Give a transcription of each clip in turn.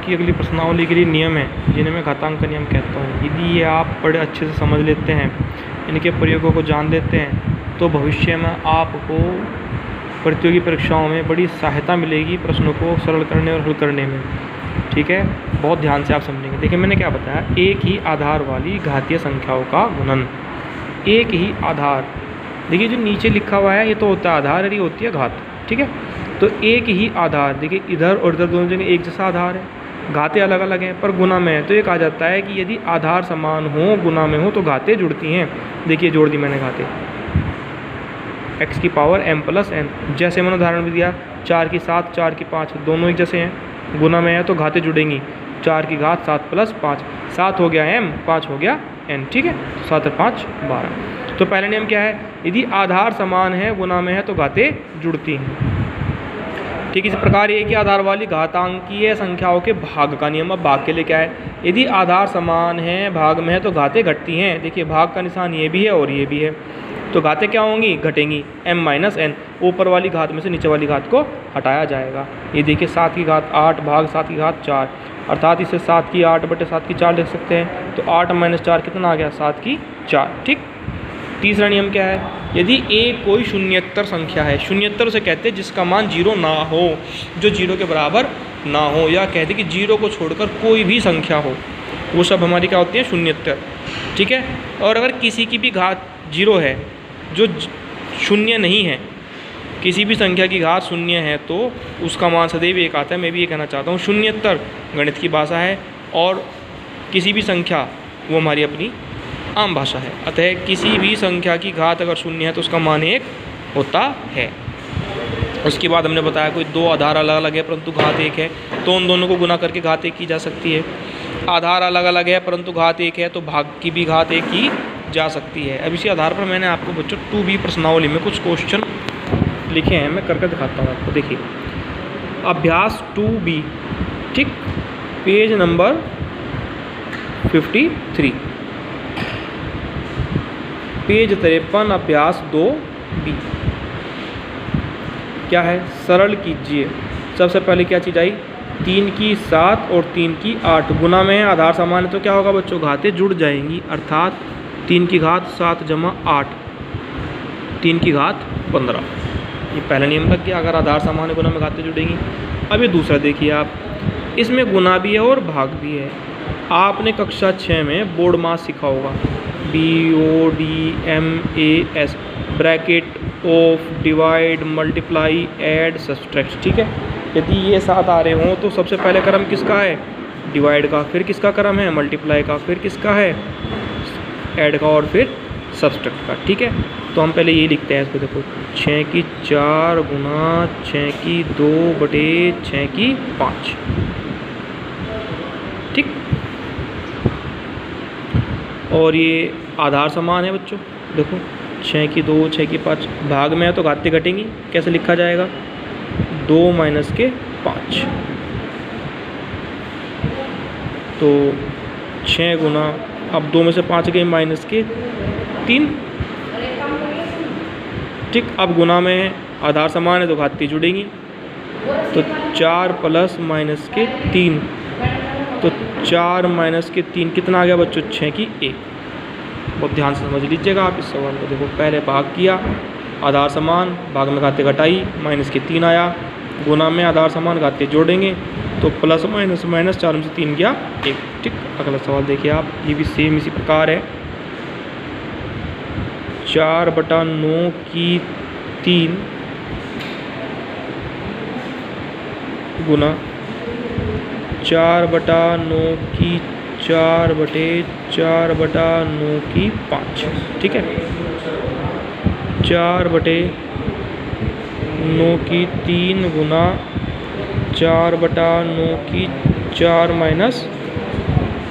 की अगली प्रश्नावली के लिए नियम है जिन्हें मैं घातांक का नियम कहता हूँ। यदि ये आप बड़े अच्छे से समझ लेते हैं, इनके प्रयोगों को जान लेते हैं, तो भविष्य में आपको प्रतियोगी परीक्षाओं में बड़ी सहायता मिलेगी प्रश्नों को सरल करने और हल करने में। ठीक है, बहुत ध्यान से आप समझेंगे। देखिए मैंने क्या बताया, एक ही आधार वाली घातीय संख्याओं का गुणन। एक ही आधार, देखिए जो नीचे लिखा हुआ है ये तो होता है आधार और ये होती है घात। ठीक है, तो एक ही आधार, देखिए इधर और इधर दोनों जगह एक जैसा आधार है, घातें अलग अलग हैं पर गुना में है। तो ये कहा जाता है कि यदि आधार समान हो गुना में हो तो घातें जुड़ती हैं। देखिए जोड़ दी मैंने घातें, x की पावर m प्लस n। जैसे मैंने उदाहरण भी दिया, 4 की 7 4 की 5 दोनों एक जैसे हैं, गुना में है तो घातें जुड़ेंगी। 4 की घात 7 प्लस 5, 7 हो गया m, 5 हो गया n। ठीक है, 7 और 5 12। तो पहला नियम क्या है, यदि आधार समान है गुना में है तो घातें जुड़ती हैं। ठीक, इसी प्रकार एक ही आधार वाली घातांकीय संख्याओं के भाग का नियम। अब भाग के लिए क्या है, यदि आधार समान है भाग में है तो घातें घटती हैं। देखिए भाग का निशान ये भी है और ये भी है, तो घातें क्या होंगी, घटेंगी। m माइनस n, ऊपर वाली घात में से नीचे वाली घात को हटाया जाएगा। ये देखिए 7 की घात 8 भाग 7 की घात 4, अर्थात इसे 7 की 8 बटे 7 की 4 लिख सकते हैं। तो 8 माइनस 4 कितना आ गया, 7 की 4। ठीक, तीसरा नियम क्या है, यदि एक कोई शून्येतर संख्या है, शून्येतर उसे कहते हैं जिसका मान 0 ना हो, जो 0 के बराबर ना हो, या कहते हैं कि 0 को छोड़कर कोई भी संख्या हो, वो सब हमारी क्या होती है, शून्येतर। ठीक है, और अगर किसी की भी घात 0 है जो शून्य नहीं है, किसी भी संख्या की घात 0 है तो उसका मान सदैव एक आता है। मैं भी ये कहना चाहता हूँ, शून्येतर गणित की भाषा है और किसी भी संख्या वो हमारी अपनी आम भाषा है। अतः किसी भी संख्या की घात अगर 0 है तो उसका मान 1 होता है। उसके बाद हमने बताया कोई दो आधार अलग अलग है परंतु घात 1 है, तो उन दोनों को गुना करके घात 1 की जा सकती है। आधार अलग अलग है परंतु घात 1 है तो भाग की भी घात 1 की जा सकती है। अब इसी आधार पर मैंने आपको बच्चों 2B प्रश्नावली में कुछ क्वेश्चन लिखे हैं, मैं करके दिखाता हूँ आपको। देखिए अभ्यास 2B, ठीक, पेज नंबर 53, पेज 53, अभ्यास 2B। क्या है, सरल कीजिए। सबसे पहले क्या चीज़ आई, 3 की 7 और 3 की 8 गुना में है, आधार समान है तो क्या होगा बच्चों, घातें जुड़ जाएंगी। अर्थात 3 की घात 7 जमा 8, 3 की घात 15। ये पहला नियम लग गया, अगर आधार समान है गुना में घातें जुड़ेंगी। अब ये दूसरा देखिए आप, इसमें गुना भी है और भाग भी है। आपने कक्षा 6 में बोर्ड मास सीखा होगा, BODMAS, bracket, of, divide, multiply, add, subtract. ठीक है, यदि ये 7 आ रहे हों तो सबसे पहले क्रम किसका है, डिवाइड का, फिर किसका क्रम है, मल्टीप्लाई का, फिर किसका है, ऐड का, और फिर सब्सट्रैक्ट का। ठीक है, तो हम पहले ये लिखते हैं इसको। देखो 6 की 4 गुना 6 की 2 बटे 6 की 5। ठीक, और ये आधार समान है बच्चों। देखो 6 की 2 6 की 5, भाग में है तो घातें घटेंगी। कैसे लिखा जाएगा, 2 माइनस के 5, तो 6 गुना, अब 2 में से 5 गए माइनस के 3। ठीक, अब गुना में है, आधार समान है तो घातें जुड़ेंगी, तो 4 प्लस माइनस के 3, तो 4 माइनस के 3 कितना आ गया बच्चों, 6 की 1। बहुत ध्यान से समझ लीजिएगा आप इस सवाल को। देखो पहले भाग किया, आधार समान, भाग में घातें घटाई, माइनस के 3 आया, गुना में आधार समान घातें जोड़ेंगे तो प्लस माइनस माइनस, 4 में से 3 गया 1। ठीक, अगला सवाल देखिए आप, ये भी सेम इसी प्रकार है। 4/9 की 3 गुना 4/9 की 4/4/9 की 5। ठीक है, 4/9 की 3 गुना 4/9 की 4 माइनस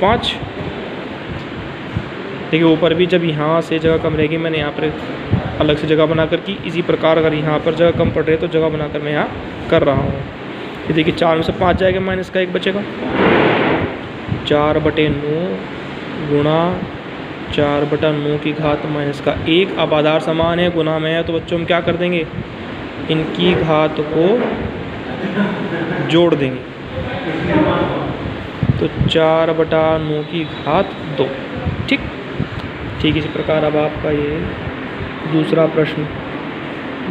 5। देखिए ऊपर भी जब यहाँ से जगह कम रहेगी, मैंने यहाँ पर अलग से जगह बनाकर की। इसी प्रकार अगर यहाँ पर जगह कम पड़ रही है तो जगह बनाकर मैं यहाँ कर रहा हूँ। ये देखिए 4 में से 5 जाएगा, माइनस का 1 बचेगा। 4/9 गुणा 4/9 की घात माइनस का 1। अब आधार समान है, गुना में है, तो बच्चों हम क्या कर देंगे, इनकी घात को जोड़ देंगे। तो 4/9 ठीक। इसी प्रकार अब आपका ये दूसरा प्रश्न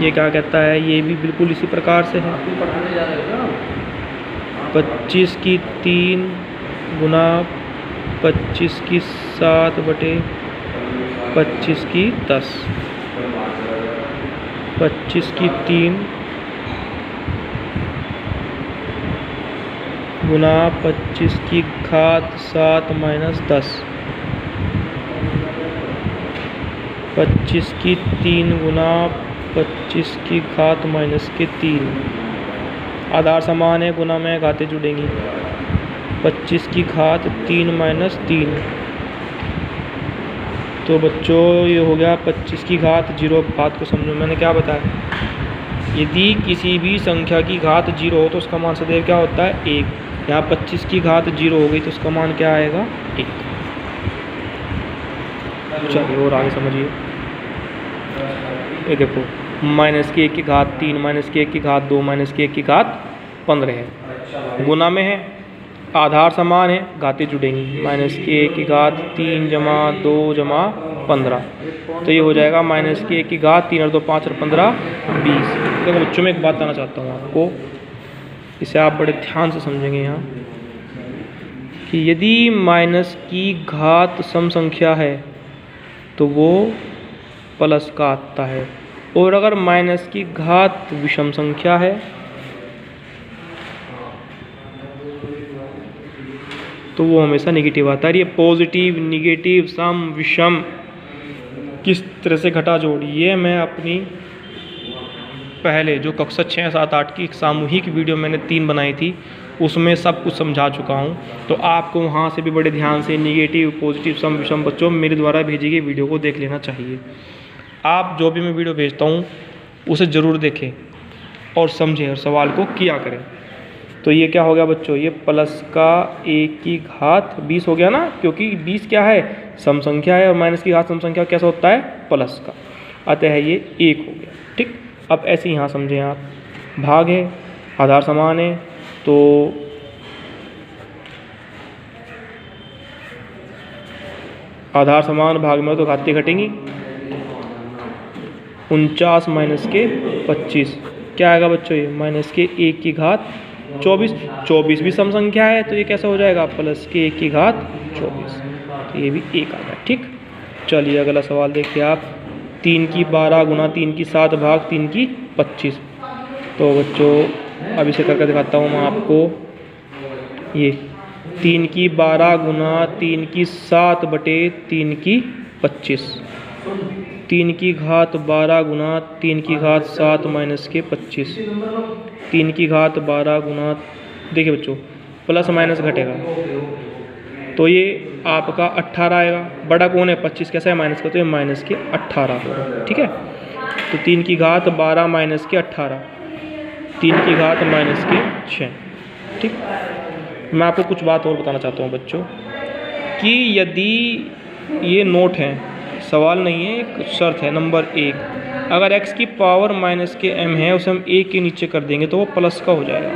ये क्या कहता है, ये भी बिल्कुल इसी प्रकार से है। 25 की 3 गुना 25 की 7/25 की 10, 25 की 3 गुना 25 की घात 7 माइनस 10, 25 की 3 गुना 25 की घात माइनस के 3, आधार समान है, गुना में घातें जुड़ेंगी। 25 की घात 3 माइनस 3, तो बच्चों ये हो गया 25 की घात 0। बात को समझो, मैंने क्या बताया, यदि किसी भी संख्या की घात 0 हो तो उसका मान सदैव क्या होता है 1। यहाँ 25 की घात 0 हो गई तो उसका मान क्या आएगा 1। चलिए और आगे समझिए। ये देखो माइनस की 1 की घात 3 माइनस की 1 की घात 2 माइनस की 1 की घात 15 है, गुना में है, आधार समान है, घातें जुड़ेंगी। माइनस की 1 की घात 3 जमा 2 जमा 15, तो ये हो जाएगा माइनस की 1 की घात 3 और 2 5 और 15 20। देखो बच्चों में एक बात बताना चाहता हूँ आपको, इसे आप बड़े ध्यान से समझेंगे यहाँ कि यदि माइनस की घात सम संख्या है तो वो प्लस का आता है, और अगर माइनस की घात विषम संख्या है तो वो हमेशा नेगेटिव आता है। ये पॉजिटिव, नेगेटिव, सम, विषम किस तरह से घटा जोड़, ये मैं अपनी पहले जो कक्षा 6, 7, 8 की सामूहिक वीडियो मैंने 3 बनाई थी उसमें सब कुछ समझा चुका हूँ। तो आपको वहाँ से भी बड़े ध्यान से नेगेटिव, पॉजिटिव, सम, विषम बच्चों मेरे द्वारा भेजी गई वीडियो को देख लेना चाहिए। आप जो भी मैं वीडियो भेजता हूँ उसे ज़रूर देखें और समझें और सवाल को किया करें। तो ये क्या हो गया बच्चों, ये प्लस का 1 की घात 20 हो गया ना, क्योंकि 20 क्या है सम संख्या है और माइनस की घात सम संख्या कैसा होता है प्लस का, अतः ये 1 हो गया। ठीक, अब ऐसे यहाँ समझें आप, भाग है, आधार समान है, तो आधार समान भाग में तो घातें घटेंगी। 49 माइनस के 25 क्या आएगा बच्चों, ये माइनस के 1 की घात 24, 24 भी सम संख्या है तो ये कैसा हो जाएगा प्लस के 1 की घात 24, तो ये भी 1 आ गया। ठीक, चलिए अगला सवाल देखिए आप, 3 की 12 गुना 3 की 7 भाग 3 की 25। तो बच्चों अब इसे करके दिखाता हूँ मैं आपको। ये 3 की 12 गुना 3 की 7 बटे 3 की 25, 3 की घात 12 गुना 3 की घात 7 माइनस के 25, 3 की घात 12 गुना, देखिए बच्चों प्लस माइनस घटेगा तो ये आपका 18 आएगा। बड़ा कौन है 25, कैसा है माइनस का, तो ये माइनस के 18 होगा। ठीक है, तो 3 की घात 12 माइनस के 18, 3 की घात माइनस के 6। ठीक, मैं आपको कुछ बात और बताना चाहता हूँ बच्चों कि यदि ये नोट है, सवाल नहीं है, एक शर्त है नंबर 1, अगर x की पावर माइनस के m है उसे हम 1 के नीचे कर देंगे तो वो प्लस का हो जाएगा,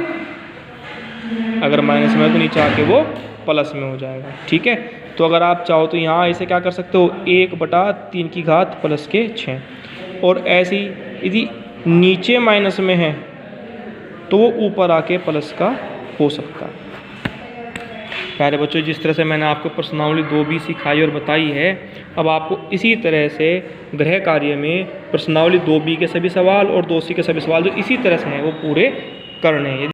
अगर माइनस में है तो नीचे आके वो प्लस में हो जाएगा। ठीक है, तो अगर आप चाहो तो यहाँ इसे क्या कर सकते हो 1/3 की घात प्लस के 6, और ऐसे ही यदि नीचे माइनस में है तो वो ऊपर आके प्लस का हो सकता है। प्यारे बच्चों, जिस तरह से मैंने आपको प्रश्नावली 2b सिखाई और बताई है, अब आपको इसी तरह से गृह कार्य में प्रश्नावली 2b के सभी सवाल और 2c के सभी सवाल जो इसी तरह से हैं वो पूरे करने हैं।